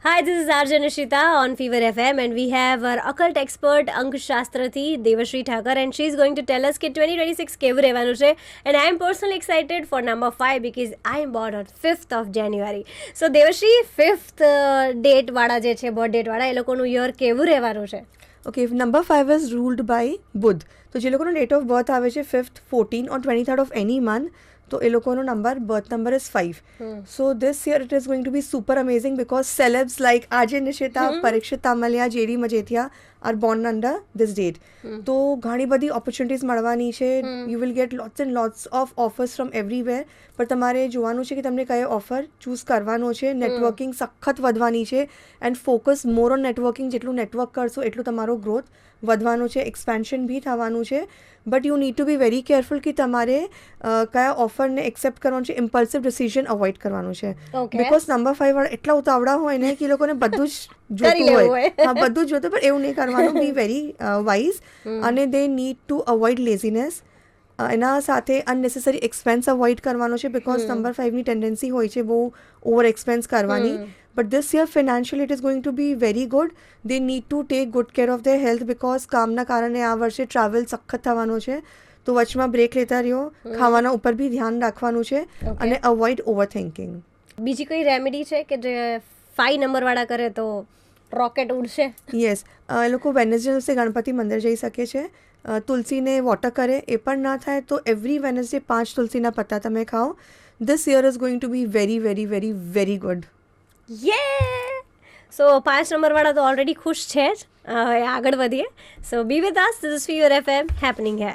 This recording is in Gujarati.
Hi, this is Arjun Nishita on Fever FM, and we have our occult expert Ank Shastrathi Devashri Thakur, and she's going to tell us કે 2026 કેવું રહેવાનું છે. And I am personally excited for number 5 because I am born on 5th of January. So Devashri, 5th date વાળા જે છે, બર્થ ડેટ વાળા, એ લોકોનું યર કેવું રહેવાનું છે? Okay, number 5 is ruled by Budh. તો જે લોકોનો ડેટ ઓફ બર્થ આવે છે 5th, 14 or 23rd of any month, તો એ લોકોનો birth number is 5. So this year it is going to be super amazing because celebs like Ajay Nishita, Parikshit Tamalia, JD Majethiya are born under this date. તો ઘણી બધી ઓપોર્ચ્યુનિટીઝ મળવાની છે. You will get lots and lots of offers from everywhere. પણ તમારે જોવાનું છે કે તમને કયો ઓફર ચૂઝ કરવાનો છે. નેટવર્કિંગ સખત વધવાની છે and focus more on networking. જેટલું નેટવર્ક કરશો એટલું તમારો ગ્રોથ વધવાનું છે, એક્સપેન્શન બી થવાનું છે. But you need to be very careful કે તમારે કયા ઓફરને એક્સેપ્ટ કરવાનું છે. ઇમ્પલ્સિવ ડિસિઝન અવોઇડ કરવાનું છે. બિકોઝ નંબર 5 વાળા એટલા ઉતાવળા હોય ને કે એ લોકોને બધું જ જોતું હોય. હા, બધું જ જોતું, પણ એવું નહીં કરવાનું. Be very wise. અને they need to avoid laziness. એના સાથે અનનેસેસરી એક્સપેન્સ અવોઇડ કરવાનો છે. બિકોઝ નંબર 5ની ટેન્ડન્સી હોય છે બહુ ઓવર એક્સપેન્સ કરવાની. But this year financially it is going to be very good. They need to take good care of their health because કામના કારણે આ વર્ષે ટ્રાવેલ સખત થવાનો છે. તો વચમાં બ્રેક લેતા રહ્યો. ખાવાના ઉપર બી ધ્યાન રાખવાનું છે અને અવોઇડ ઓવર થિંકિંગ. બીજી કઈ રેમેડી છે કે જે 5 નંબરવાળા કરે તો રોકેટ ઉડશે? યસ, એ લોકો વેનસડે દિવસે ગણપતિ મંદિર જઈ શકે છે. તુલસીને વોટર કરે એ પણ ના થાય તો એવરી વેનસડે 5 તુલસીના પત્તા તમે ખાઓ. This year is going to be very very very very good. યે! સો 5 નંબરવાળા તો ઓલરેડી ખુશ છે જ. હવે આગળ વધીએ. So be with us, this is fever FM happening હે.